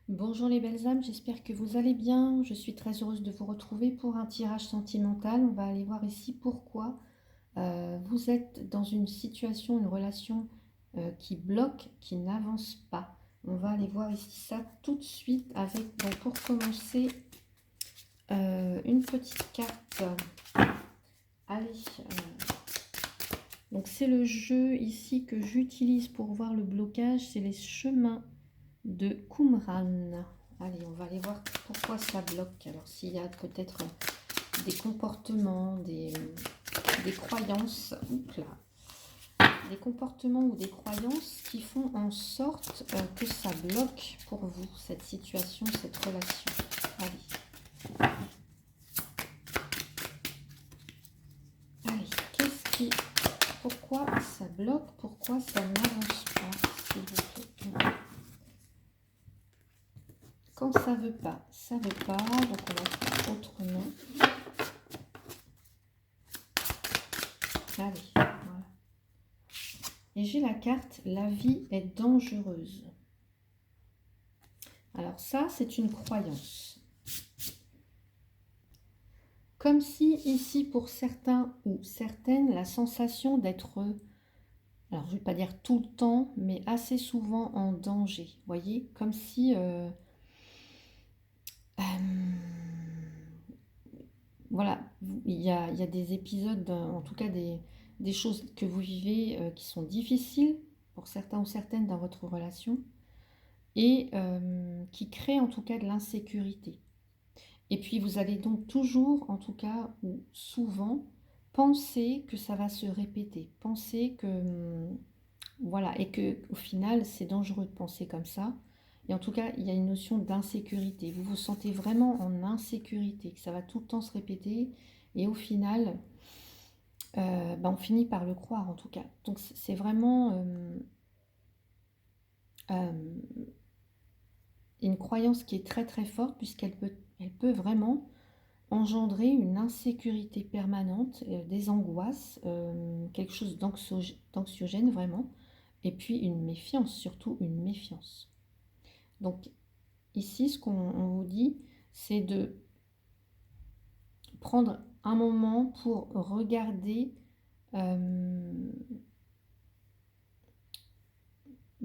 Bonjour les belles âmes, j'espère que vous allez bien. Je suis très heureuse de vous retrouver pour un tirage sentimental. On va aller voir ici pourquoi vous êtes dans une situation, une relation qui bloque, qui n'avance pas. On va aller voir ici ça tout de suite avec, bon, pour commencer, une petite carte. Allez, donc c'est le jeu ici que j'utilise pour voir le blocage, c'est les chemins de Qumran. Allez, on va aller voir pourquoi ça bloque. Alors, s'il y a peut-être des comportements, des croyances, oups là, des comportements ou des croyances qui font en sorte que ça bloque pour vous, cette situation, cette relation. Allez. Allez, pourquoi ça bloque, pourquoi ça n'avance pas, s'il vous plaît. Quand ça veut pas, donc on va faire autrement. Allez, voilà. Et j'ai la carte « La vie est dangereuse ». Alors ça, c'est une croyance. Comme si ici, pour certains ou certaines, la sensation d'être, alors je ne vais pas dire tout le temps, mais assez souvent en danger. Vous voyez, comme si... voilà, il y a des épisodes, en tout cas des choses que vous vivez qui sont difficiles pour certains ou certaines dans votre relation et qui créent en tout cas de l'insécurité. Et puis vous allez donc toujours, en tout cas, ou souvent, penser que ça va se répéter, penser que, voilà, et que au final c'est dangereux de penser comme ça. Et en tout cas, il y a une notion d'insécurité. Vous vous sentez vraiment en insécurité, que ça va tout le temps se répéter. Et au final, on finit par le croire en tout cas. Donc c'est vraiment une croyance qui est très très forte puisqu'elle peut vraiment engendrer une insécurité permanente, des angoisses, quelque chose d'anxiogène vraiment. Et puis une méfiance, surtout une méfiance. Donc ici, ce qu'on vous dit, c'est de prendre un moment pour regarder,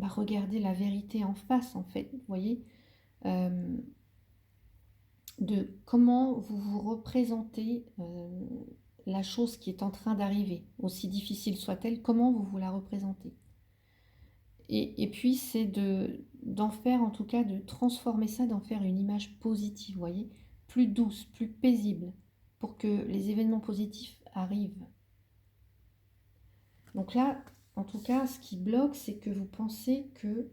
regarder la vérité en face, en fait. Vous voyez, de comment vous vous représentez la chose qui est en train d'arriver, aussi difficile soit-elle, comment vous vous la représentez. Et puis c'est d'en faire, en tout cas, de transformer ça, d'en faire une image positive, vous voyez, plus douce, plus paisible, pour que les événements positifs arrivent. Donc là, en tout cas, ce qui bloque, c'est que vous pensez que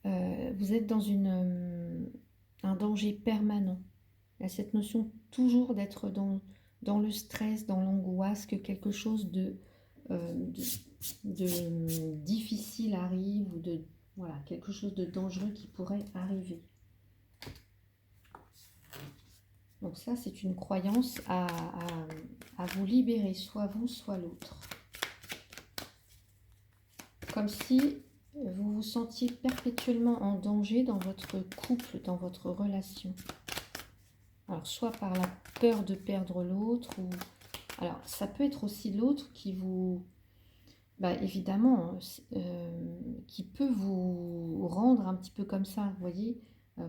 vous êtes dans un danger permanent. Il y a cette notion toujours d'être dans le stress, dans l'angoisse, que quelque chose de difficile arrive, ou voilà, quelque chose de dangereux qui pourrait arriver. Donc ça, c'est une croyance à vous libérer, soit vous, soit l'autre. Comme si vous vous sentiez perpétuellement en danger dans votre couple, dans votre relation. Alors, soit par la peur de perdre l'autre, ou... Alors, ça peut être aussi l'autre qui vous... évidemment, qui peut vous rendre un petit peu comme ça, vous voyez,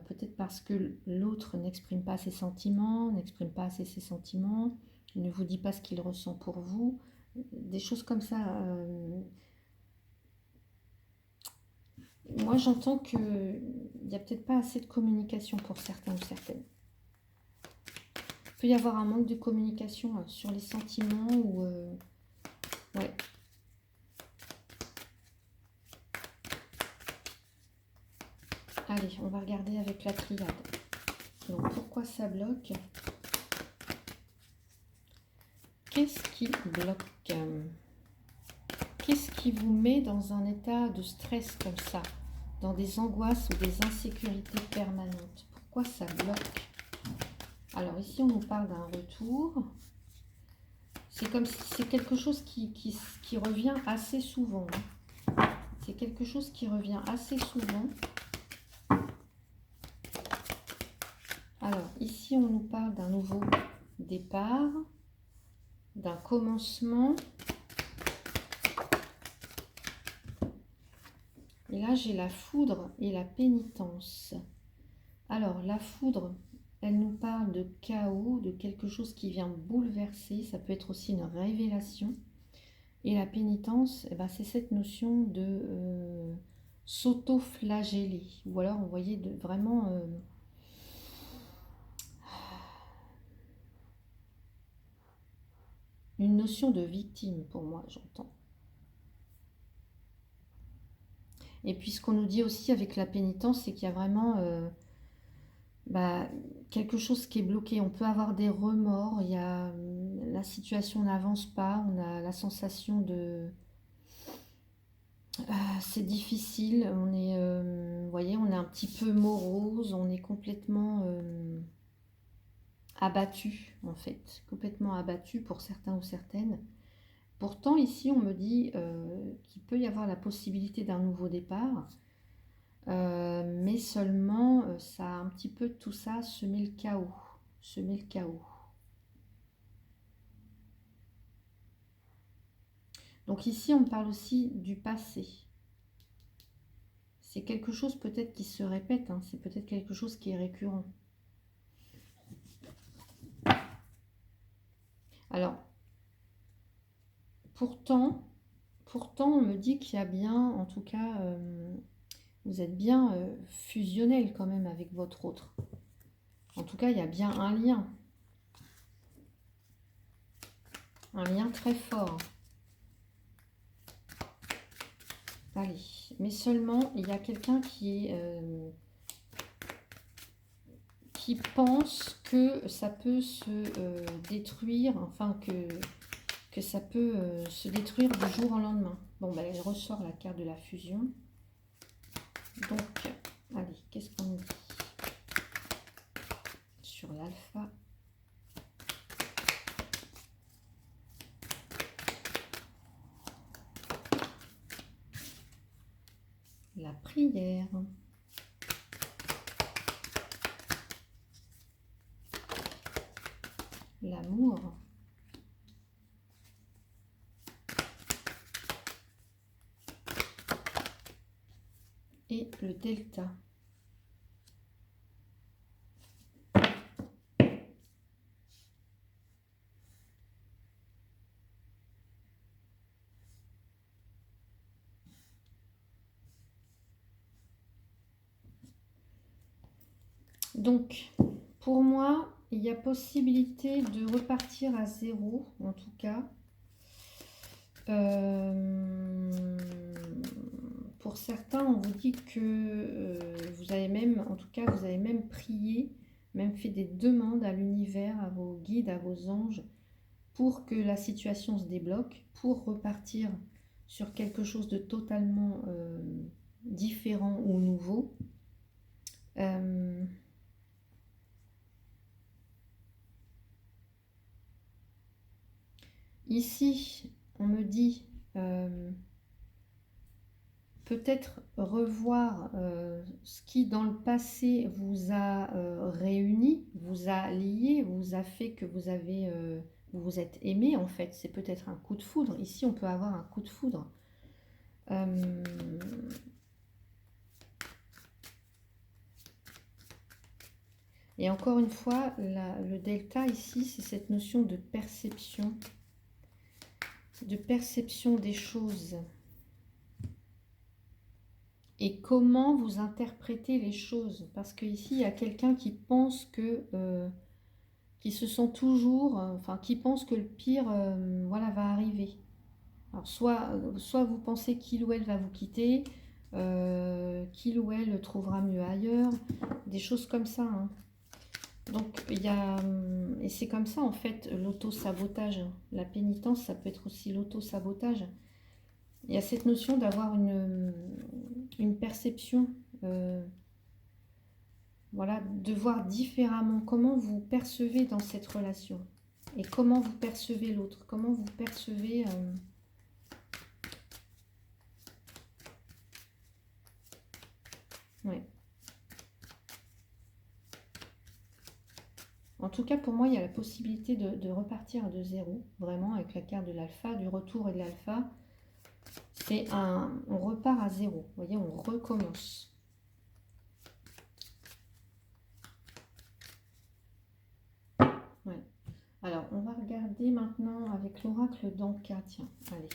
peut-être parce que l'autre n'exprime pas ses sentiments, n'exprime pas assez ses sentiments, ne vous dit pas ce qu'il ressent pour vous, des choses comme ça. Moi, j'entends qu'il n'y a peut-être pas assez de communication pour certains ou certaines. Il peut y avoir un manque de communication sur les sentiments ou... ouais. Allez, on va regarder avec la triade. Donc, pourquoi ça bloque? Qu'est-ce qui bloque? Qu'est-ce qui vous met dans un état de stress comme ça? Dans des angoisses ou des insécurités permanentes? Pourquoi ça bloque? Alors ici, on nous parle d'un retour. C'est comme si c'est quelque chose qui revient assez souvent. C'est quelque chose qui revient assez souvent. ici, on nous parle d'un nouveau départ, d'un commencement. Et là, j'ai la foudre et la pénitence. Alors, la foudre, elle nous parle de chaos, de quelque chose qui vient bouleverser. Ça peut être aussi une révélation. Et la pénitence, eh ben, c'est cette notion de s'auto-flageller. Ou alors, vous voyez, vraiment une notion de victime pour moi, j'entends. Et puis, ce qu'on nous dit aussi avec la pénitence, c'est qu'il y a vraiment quelque chose qui est bloqué. On peut avoir des remords, la situation n'avance pas, on a la sensation de... c'est difficile, vous voyez, on est un petit peu morose, on est complètement abattu, en fait. Complètement abattu pour certains ou certaines. Pourtant, ici, on me dit qu'il peut y avoir la possibilité d'un nouveau départ. Mais seulement, ça a un petit peu tout ça semé le chaos. Semer le chaos. Donc ici, on parle aussi du passé. C'est quelque chose peut-être qui se répète, hein, c'est peut-être quelque chose qui est récurrent. Alors, pourtant, on me dit qu'il y a bien, en tout cas, vous êtes bien fusionnel quand même avec votre autre. En tout cas, il y a bien un lien. Un lien très fort. Allez, mais seulement, il y a quelqu'un qui pense que ça peut se détruire, enfin que ça peut se détruire du jour au lendemain. Bon, ben, elle ressort la carte de la fusion. Donc, allez, qu'est-ce qu'on dit sur l'alpha? La prière. L'amour. Et le delta. Donc, pour moi, il y a possibilité de repartir à zéro, en tout cas. Pour certains, on vous dit que vous avez même, en tout cas, vous avez même prié, même fait des demandes à l'univers, à vos guides, à vos anges, pour que la situation se débloque, pour repartir sur quelque chose de totalement différent ou nouveau. Ici, on me dit peut-être revoir ce qui dans le passé vous a réuni, vous a lié, vous a fait que vous avez vous vous êtes aimé en fait. C'est peut-être un coup de foudre. Ici, on peut avoir un coup de foudre. Et encore une fois, le delta ici, c'est cette notion de perception des choses. Et comment vous interprétez les choses. Parce qu'ici, il y a quelqu'un qui pense que... qui se sent toujours... enfin, qui pense que le pire voilà, va arriver. Alors, soit vous pensez qu'il ou elle va vous quitter, qu'il ou elle trouvera mieux ailleurs, des choses comme ça. Hein. Donc, il y a... et c'est comme ça, en fait, l'auto-sabotage. La pénitence, ça peut être aussi l'auto-sabotage. Il y a cette notion d'avoir une perception, voilà, de voir différemment comment vous percevez dans cette relation et comment vous percevez l'autre, comment vous percevez... ouais. En tout cas, pour moi, il y a la possibilité de repartir de zéro, vraiment, avec la carte de l'alpha, du retour et de l'alpha. On repart à zéro, vous voyez, on recommence. Ouais. Alors, on va regarder maintenant avec l'oracle d'Anka, tiens, allez.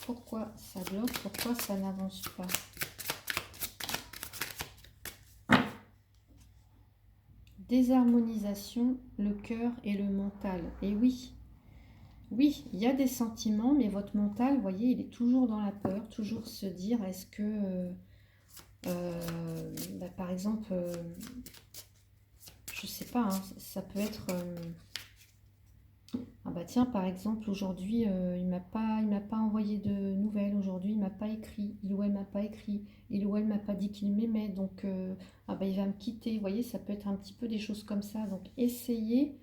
Pourquoi ça bloque? Pourquoi ça n'avance pas? Désharmonisation, le cœur et le mental. Et oui, oui, il y a des sentiments, mais votre mental, vous voyez, il est toujours dans la peur, toujours se dire, est-ce que, par exemple, je sais pas, hein, ça peut être... ah bah tiens, par exemple, aujourd'hui, il m'a pas envoyé de nouvelles. Aujourd'hui, il m'a pas écrit. Il ou elle m'a pas écrit. Il ou elle m'a pas dit qu'il m'aimait. Donc, ah bah il va me quitter. Vous voyez, ça peut être un petit peu des choses comme ça. Donc, essayez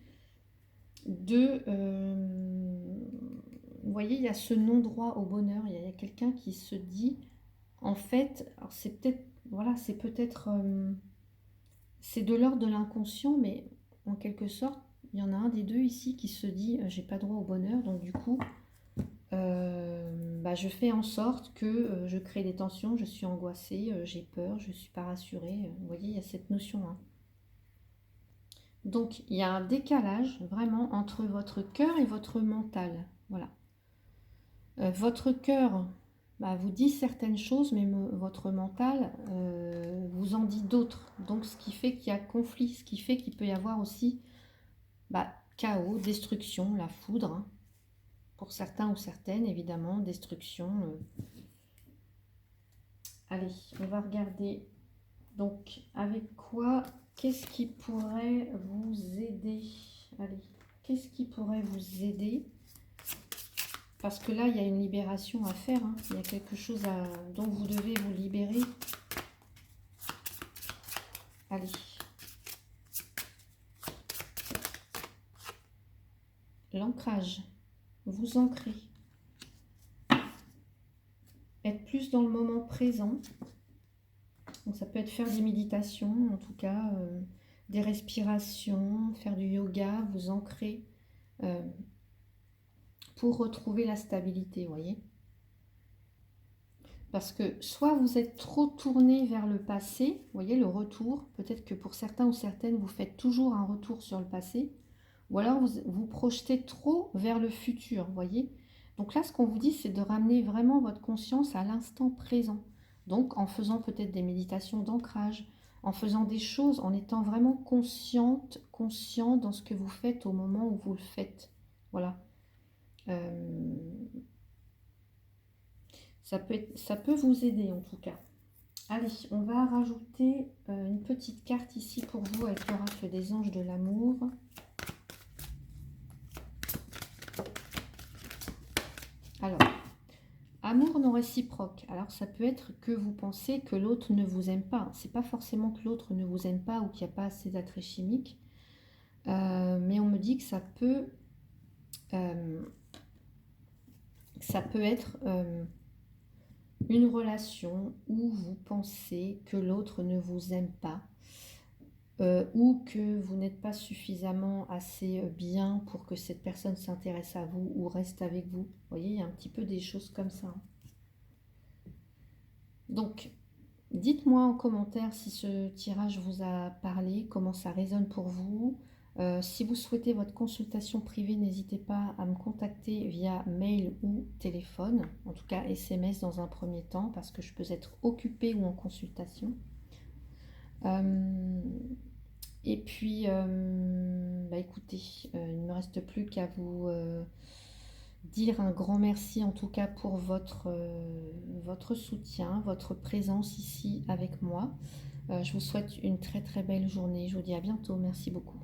de... vous voyez, il y a ce non-droit au bonheur. Il y a quelqu'un qui se dit, en fait, alors c'est peut-être... Voilà, c'est peut-être... c'est de l'ordre de l'inconscient, mais en quelque sorte, il y en a un des deux ici qui se dit j'ai pas droit au bonheur, donc du coup je fais en sorte que je crée des tensions, je suis angoissée, j'ai peur, je suis pas rassurée. Vous voyez, il y a cette notion, hein. Donc il y a un décalage vraiment entre votre cœur et votre mental. Voilà. Votre cœur vous dit certaines choses, mais votre mental vous en dit d'autres. Donc ce qui fait qu'il y a conflit, ce qui fait qu'il peut y avoir aussi chaos, destruction, la foudre, hein. Pour certains ou certaines, évidemment, destruction. Allez, on va regarder. Donc, avec quoi, qu'est-ce qui pourrait vous aider? Allez, qu'est-ce qui pourrait vous aider? Parce que là, il y a une libération à faire, hein. Il y a quelque chose dont vous devez vous libérer. Allez. L'ancrage. Vous ancrez. Être plus dans le moment présent. Donc ça peut être faire des méditations, en tout cas, des respirations, faire du yoga, vous ancrer pour retrouver la stabilité, vous voyez. Parce que soit vous êtes trop tourné vers le passé, vous voyez, le retour, peut-être que pour certains ou certaines, vous faites toujours un retour sur le passé, ou alors vous projetez trop vers le futur, vous voyez. Donc là, ce qu'on vous dit, c'est de ramener vraiment votre conscience à l'instant présent. Donc en faisant peut-être des méditations d'ancrage, en faisant des choses, en étant vraiment conscient dans ce que vous faites au moment où vous le faites. Voilà. Ça peut vous aider en tout cas. Allez, on va rajouter une petite carte ici pour vous avec l'oracle des anges de l'amour. Alors, amour non réciproque. Alors, ça peut être que vous pensez que l'autre ne vous aime pas. C'est pas forcément que l'autre ne vous aime pas ou qu'il n'y a pas assez d'attrait chimique. Mais on me dit que ça peut être une relation où vous pensez que l'autre ne vous aime pas ou que vous n'êtes pas suffisamment assez bien pour que cette personne s'intéresse à vous ou reste avec vous. Vous voyez, il y a un petit peu des choses comme ça. Donc, dites-moi en commentaire si ce tirage vous a parlé, comment ça résonne pour vous. Si vous souhaitez votre consultation privée, n'hésitez pas à me contacter via mail ou téléphone, en tout cas SMS dans un premier temps, parce que je peux être occupée ou en consultation. Et puis, écoutez, il ne me reste plus qu'à vous dire un grand merci en tout cas pour votre soutien, votre présence ici avec moi. Je vous souhaite une très très belle journée. Je vous dis à bientôt. Merci beaucoup.